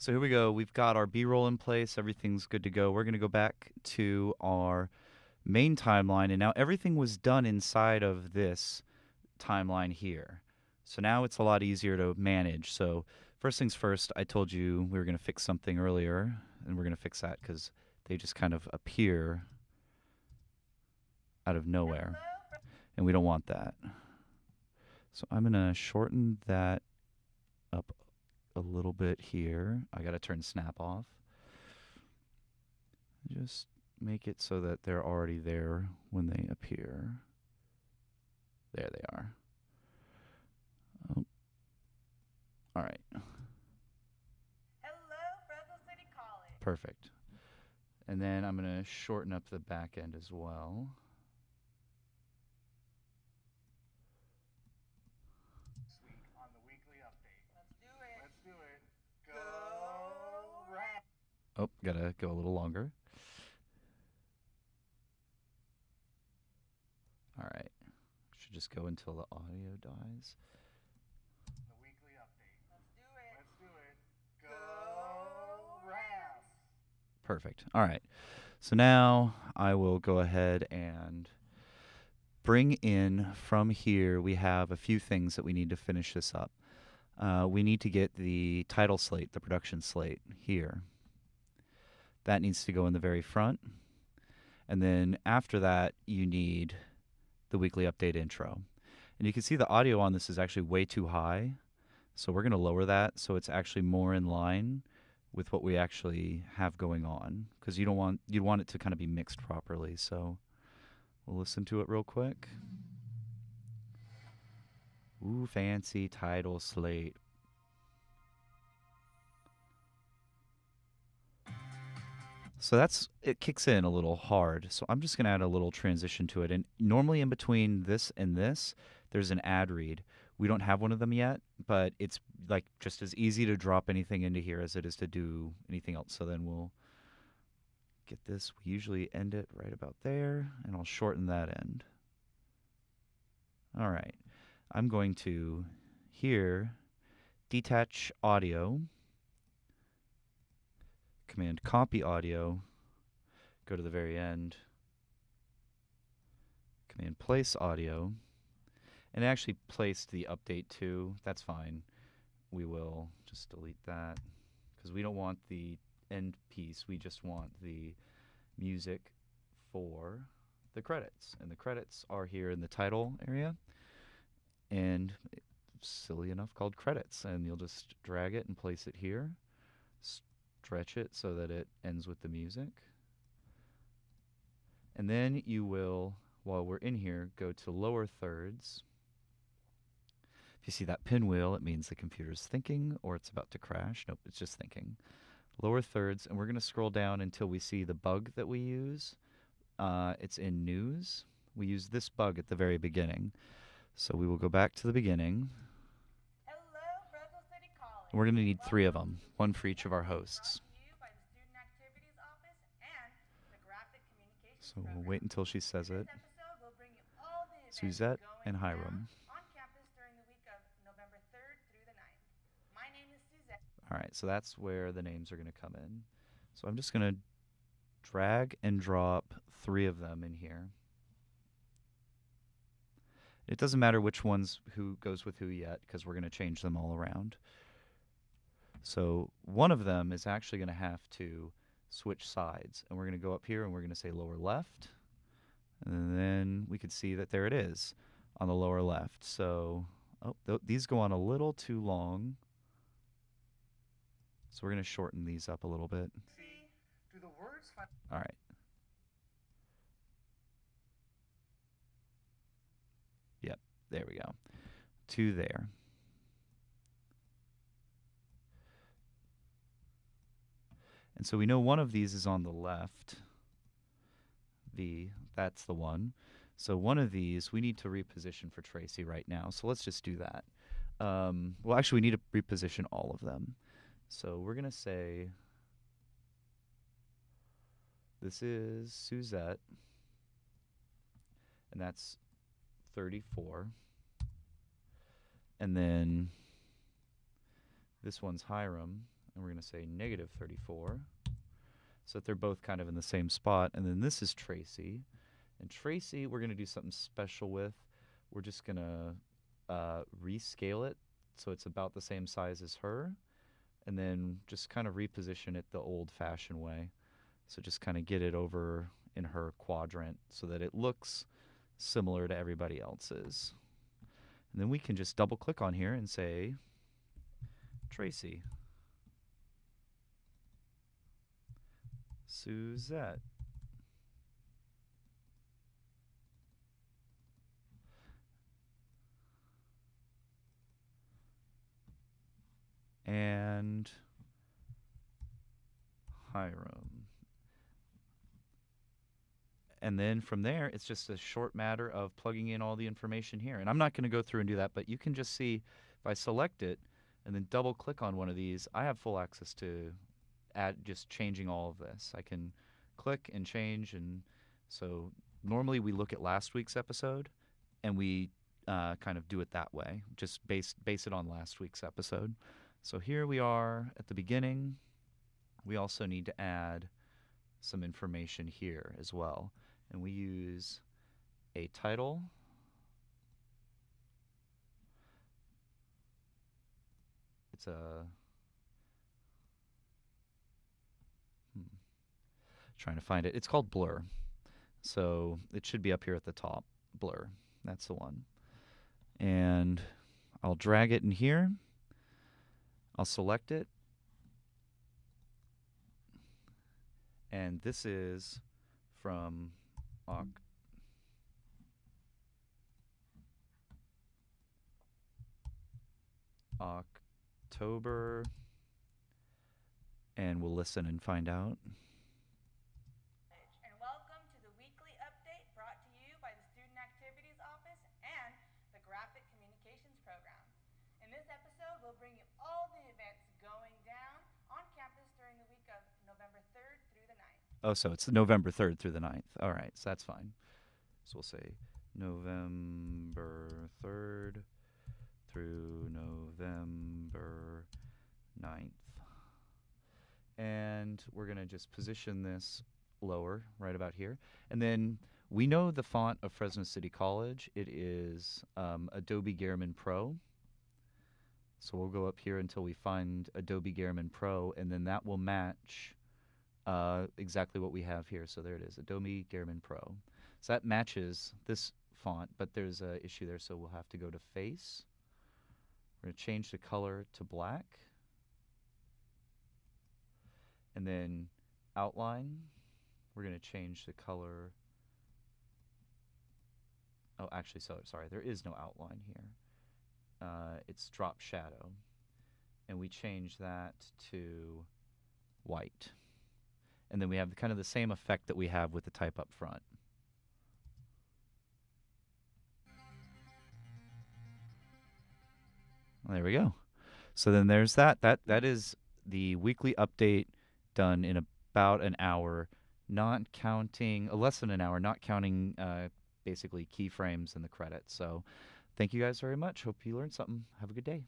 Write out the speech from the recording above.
So here we go. We've got our B-roll in place. Everything's good to go. We're going to go back to our main timeline, and now everything was done inside of this timeline here. So now it's a lot easier to manage. So first things first, I told you we were going to fix something earlier, and we're going to fix that because they just kind of appear out of nowhere, and we don't want that. So I'm going to shorten that up a little bit here. I got to turn snap off. Just make it so that they're already there when they appear. There they are. Oh. All right. Hello, Fresno City College. Perfect. And then I'm going to shorten up the back end as well. Week on the weekly update. Let's do it. Let's do it. Go Rams. Oh, gotta go a little longer. All right. Should just go until the audio dies. The weekly update. Let's do it. Let's do it. Go Rams. Perfect. All right. So now I will go ahead and bring in from here. We have a few things that we need to finish this up. We need to get the title slate, the production slate here. That needs to go in the very front. And then after that, you need the weekly update intro. And you can see the audio on this is actually way too high. So we're going to lower that so it's actually more in line with what we actually have going on, because you'd want it to kind of be mixed properly. So we'll listen to it real quick. Ooh, fancy title slate. So it kicks in a little hard. So I'm just going to add a little transition to it. And normally in between this and this, there's an ad read. We don't have one of them yet, but it's like just as easy to drop anything into here as it is to do anything else. So then we'll get this. We usually end it right about there, and I'll shorten that end. All right. I'm going to here detach audio, command copy audio, go to the very end, command place audio, and it actually placed the update too. That's fine. We will just delete that because we don't want the end piece. We just want the music for the credits. And the credits are here in the title area, and silly enough called credits. And you'll just drag it and place it here, stretch it so that it ends with the music. And then you will, while we're in here, go to lower thirds. If you see that pinwheel, it means the computer's thinking or it's about to crash. Nope, it's just thinking. Lower thirds, and we're going to scroll down until we see the bug that we use. It's in news. We use this bug at the very beginning. So we will go back to the beginning. Hello, Fresno City College. We're going to need 3 of them, one for each of our hosts. Brought to you by the Student Activities Office and the Graphic Communications So we'll Program. wait until she says In it. this episode, we'll bring you all the events Suzette going and down Hiram. on campus during the week of November 3rd through the 9th. My name is Suzette. All right, so that's where the names are going to come in. So I'm just going to drag and drop 3 of them in here. It doesn't matter which ones who goes with who yet, because we're going to change them all around. So one of them is actually going to have to switch sides. And we're going to go up here and we're going to say lower left. And then we could see that there it is on the lower left. So these go on a little too long. So we're going to shorten these up a little bit. Do the words find All right. Yep, there we go. 2 there. And so we know one of these is on the left. That's the one. So one of these we need to reposition for Tracy right now. So let's just do that. Well, actually, we need to reposition all of them. So we're going to say this is Suzette, and that's 34. And then this one's Hiram. and we're going to say negative 34, so that they're both kind of in the same spot. And then this is Tracy. And Tracy, we're going to do something special with. We're just going to rescale it so it's about the same size as her, and then just kind of reposition it the old-fashioned way. So just kind of get it over in her quadrant so that it looks similar to everybody else's. And then we can just double-click on here and say, Tracy. Suzette. And Hiram. And then from there, it's just a short matter of plugging in all the information here. And I'm not going to go through and do that, but you can just see if I select it and then double click on one of these, I have full access to just changing all of this. I can click and change. And so normally we look at last week's episode and we kind of do it that way, just base it on last week's episode. So here we are at the beginning. We also need to add some information here as well. And we use a title. It's a... trying to find it. It's called Blur. So it should be up here at the top. Blur. That's the one. And I'll drag it in here. I'll select it. And this is from October. And we'll listen and find out. And welcome to the weekly update brought to you by the Student Activities Office and the Graphic Communications Program. In this episode, we'll bring you all the events going down on campus during the week of November 3rd through the 9th. Oh, so it's November 3rd through the 9th. All right, so that's fine. So we'll say November 3rd through November 9th. And we're going to just position this lower, right about here. And then we know the font of Fresno City College. It is Adobe Garamond Pro. So we'll go up here until we find Adobe Garamond Pro, and then that will match exactly what we have here. So there it is, Adobe Garamond Pro. So that matches this font, but there's an issue there, so we'll have to go to Face. We're going to change the color to black. And then Outline, we're going to change the color. Oh, actually, sorry, there is no outline here. It's Drop Shadow. And we change that to white. And then we have kind of the same effect that we have with the type up front. There we go. So then there's that. That is the weekly update done in about an hour, not counting, less than an hour, not counting basically keyframes and the credits. So thank you guys very much. Hope you learned something. Have a good day.